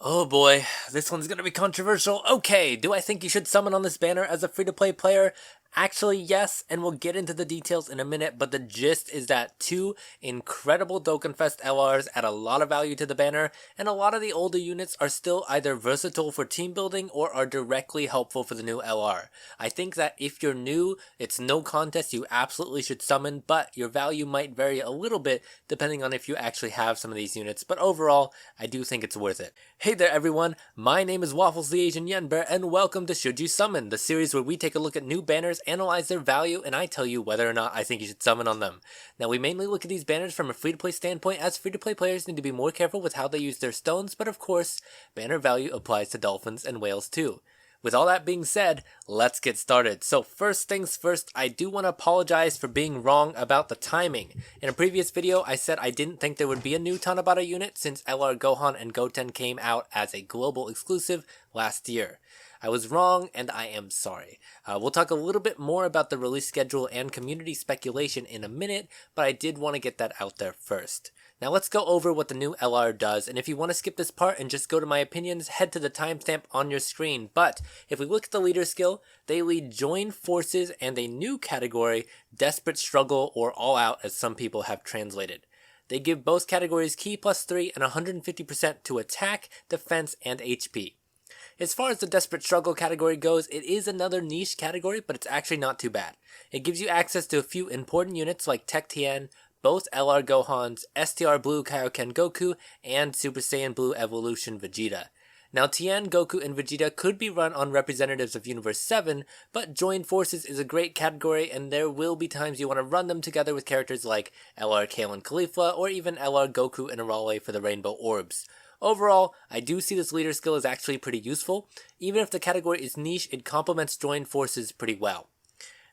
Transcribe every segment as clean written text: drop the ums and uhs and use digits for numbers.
Oh boy, this one's gonna be controversial. Okay, do I think you should summon on this banner as a free-to-play player? Actually, yes, and we'll get into the details in a minute, but the gist is that two incredible Dokkan Fest LRs add a lot of value to the banner, and a lot of the older units are still either versatile for team building or are directly helpful for the new LR. I think that if you're new, it's no contest, you absolutely should summon, but your value might vary a little bit depending on if you actually have some of these units, but overall, I do think it's worth it. Hey there everyone, my name is Waffles the Asian Yenbear, and welcome to Should You Summon, the series where we take a look at new banners, analyze their value, and I tell you whether or not I think you should summon on them. Now we mainly look at these banners from a free-to-play standpoint, as free-to-play players need to be more careful with how they use their stones, but of course, banner value applies to dolphins and whales too. With all that being said, let's get started. So first things first, I do want to apologize for being wrong about the timing. In a previous video, I said I didn't think there would be a new Tanabata unit since LR Gohan and Goten came out as a global exclusive last year. I was wrong, and I am sorry. We'll talk a little bit more about the release schedule and community speculation in a minute, but I did want to get that out there first. Now let's go over what the new LR does, and if you want to skip this part and just go to my opinions, head to the timestamp on your screen. But if we look at the leader skill, they lead Join Forces and a new category, Desperate Struggle or All Out as some people have translated. They give both categories Ki +3 and 150% to attack, defense, and HP. As far as the Desperate Struggle category goes, it is another niche category, but it's actually not too bad. It gives you access to a few important units like Tech Tien, both LR Gohans, STR Blue Kaioken Goku, and Super Saiyan Blue Evolution Vegeta. Now Tien, Goku, and Vegeta could be run on representatives of Universe 7, but Join Forces is a great category, and there will be times you want to run them together with characters like LR Kale and Caulifla, or even LR Goku and Arale for the Rainbow Orbs. Overall, I do see this leader skill is actually pretty useful. Even if the category is niche, it complements Join Forces pretty well.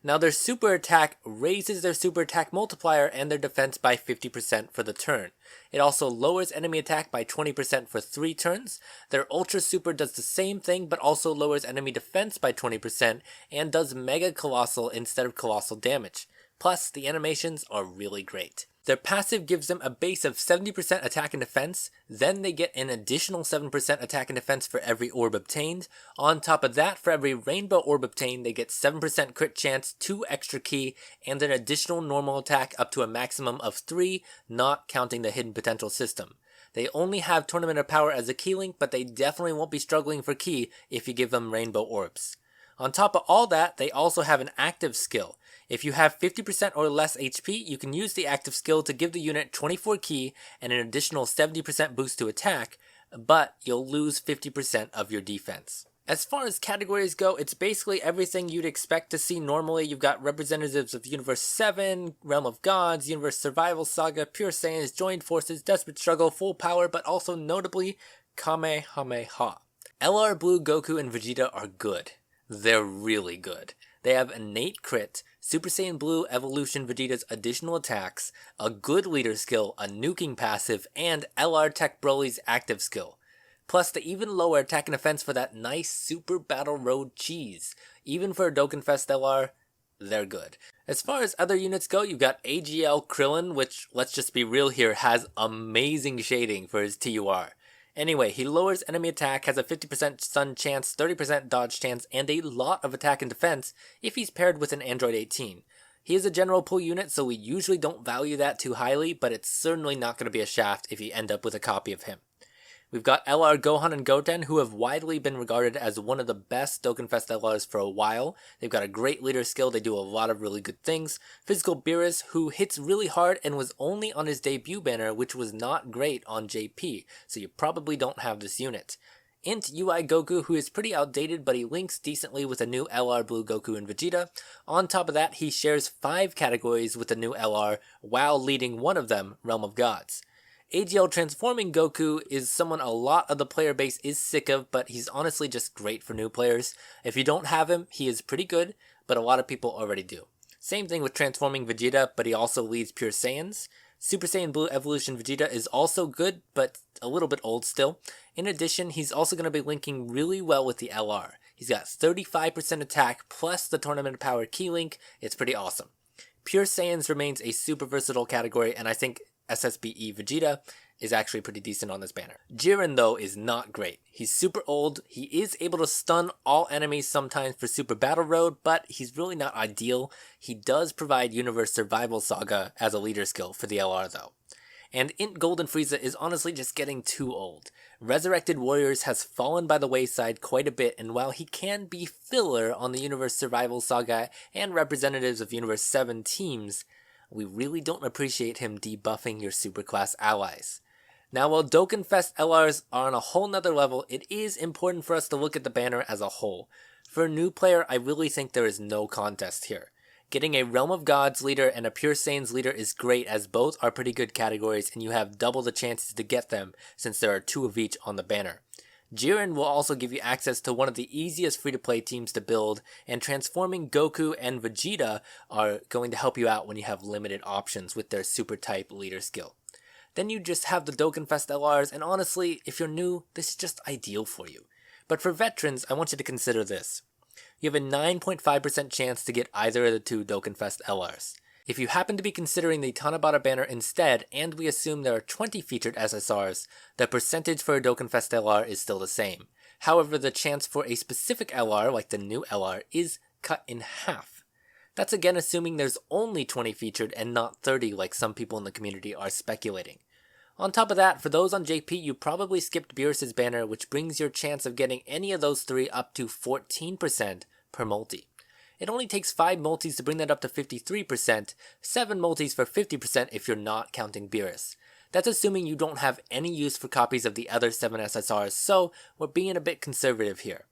Now their super attack raises their super attack multiplier and their defense by 50% for the turn. It also lowers enemy attack by 20% for 3 turns. Their ultra super does the same thing but also lowers enemy defense by 20% and does mega colossal instead of colossal damage. Plus, the animations are really great. Their passive gives them a base of 70% attack and defense, then they get an additional 7% attack and defense for every orb obtained. On top of that, for every rainbow orb obtained, they get 7% crit chance, 2 extra ki, and an additional normal attack up to a maximum of 3, not counting the hidden potential system. They only have Tournament of Power as a key link, but they definitely won't be struggling for ki if you give them rainbow orbs. On top of all that, they also have an active skill. If you have 50% or less HP, you can use the active skill to give the unit 24 ki and an additional 70% boost to attack, but you'll lose 50% of your defense. As far as categories go, it's basically everything you'd expect to see normally. You've got representatives of Universe 7, Realm of Gods, Universe Survival Saga, Pure Saiyans, Joined Forces, Desperate Struggle, Full Power, but also notably Kamehameha. LR Blue Goku and Vegeta are good. They're really good. They have innate crit, Super Saiyan Blue Evolution Vegeta's additional attacks, a good leader skill, a nuking passive, and LR Tech Broly's active skill. Plus the even lower attack and defense for that nice Super Battle Road cheese. Even for a Dokkan Fest LR, they're good. As far as other units go, you've got AGL Krillin, which, let's just be real here, has amazing shading for his TUR. Anyway, he lowers enemy attack, has a 50% stun chance, 30% dodge chance, and a lot of attack and defense if he's paired with an Android 18. He is a general pull unit, so we usually don't value that too highly, but it's certainly not going to be a shaft if you end up with a copy of him. We've got LR Gohan and Goten, who have widely been regarded as one of the best Dokkan Fest LRs for a while. They've got a great leader skill, they do a lot of really good things. Physical Beerus, who hits really hard and was only on his debut banner, which was not great on JP, so you probably don't have this unit. Int UI Goku, who is pretty outdated, but he links decently with the new LR Blue Goku and Vegeta. On top of that, he shares 5 categories with the new LR, while leading one of them, Realm of Gods. AGL Transforming Goku is someone a lot of the player base is sick of, but he's honestly just great for new players. If you don't have him, he is pretty good, but a lot of people already do. Same thing with Transforming Vegeta, but he also leads Pure Saiyans. Super Saiyan Blue Evolution Vegeta is also good, but a little bit old still. In addition, he's also going to be linking really well with the LR. He's got 35% attack plus the Tournament of Power key link. It's pretty awesome. Pure Saiyans remains a super versatile category, and I think ssbe Vegeta is actually pretty decent on this banner. Jiren though is not great. He's super old, he is able to stun all enemies sometimes for Super Battle Road, but he's really not ideal. He does provide Universe Survival Saga as a leader skill for the LR though. And Int Golden Frieza is honestly just getting too old. Resurrected Warriors has fallen by the wayside quite a bit, and while he can be filler on the Universe Survival Saga and representatives of Universe 7 teams, we really don't appreciate him debuffing your superclass allies. Now, while Dokkan Fest LRs are on a whole nother level, it is important for us to look at the banner as a whole. For a new player, I really think there is no contest here. Getting a Realm of Gods leader and a Pure Saiyans leader is great, as both are pretty good categories and you have double the chances to get them since there are 2 of each on the banner. Jiren will also give you access to one of the easiest free-to-play teams to build, and transforming Goku and Vegeta are going to help you out when you have limited options with their super type leader skill. Then you just have the Dokkan Fest LRs, and honestly, if you're new, this is just ideal for you. But for veterans, I want you to consider this. You have a 9.5% chance to get either of the 2 Dokkan Fest LRs. If you happen to be considering the Tanabata banner instead, and we assume there are 20 featured SSRs, the percentage for a Dokkan Fest LR is still the same. However, the chance for a specific LR, like the new LR, is cut in half. That's again assuming there's only 20 featured and not 30 like some people in the community are speculating. On top of that, for those on JP, you probably skipped Beerus's banner, which brings your chance of getting any of those 3 up to 14% per multi. It only takes 5 multis to bring that up to 53%, 7 multis for 50% if you're not counting Beerus. That's assuming you don't have any use for copies of the other 7 SSRs, so we're being a bit conservative here.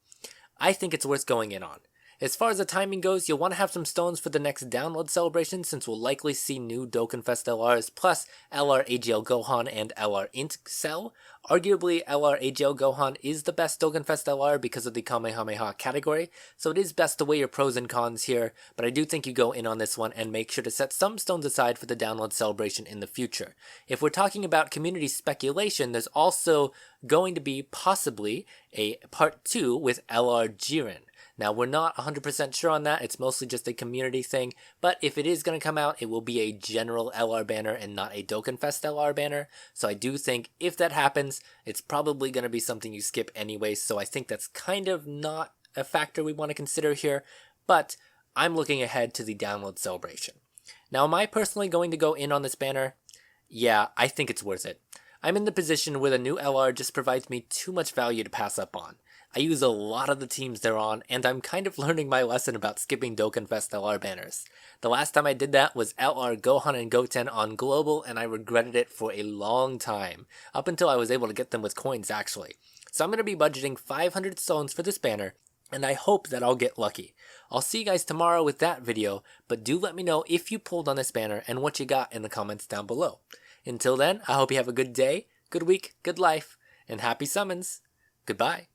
I think it's worth going in on. As far as the timing goes, you'll want to have some stones for the next download celebration, since we'll likely see new Dokkan Fest LRs plus LR AGL Gohan and LR Int Cell. Arguably, LR AGL Gohan is the best Dokkan Fest LR because of the Kamehameha category, so it is best to weigh your pros and cons here, but I do think you go in on this one and make sure to set some stones aside for the download celebration in the future. If we're talking about community speculation, there's also going to be possibly a part 2 with LR Jiren. Now, we're not 100% sure on that, it's mostly just a community thing, but if it is going to come out, it will be a general LR banner and not a Dokkan Fest LR banner, so I do think if that happens, it's probably going to be something you skip anyway, so I think that's kind of not a factor we want to consider here, but I'm looking ahead to the download celebration. Now, am I personally going to go in on this banner? Yeah, I think it's worth it. I'm in the position where the new LR just provides me too much value to pass up on. I use a lot of the teams they're on, and I'm kind of learning my lesson about skipping Dokkan Fest LR banners. The last time I did that was LR Gohan and Goten on Global, and I regretted it for a long time, up until I was able to get them with coins actually. So I'm going to be budgeting 500 stones for this banner, and I hope that I'll get lucky. I'll see you guys tomorrow with that video, but do let me know if you pulled on this banner and what you got in the comments down below. Until then, I hope you have a good day, good week, good life, and happy summons. Goodbye.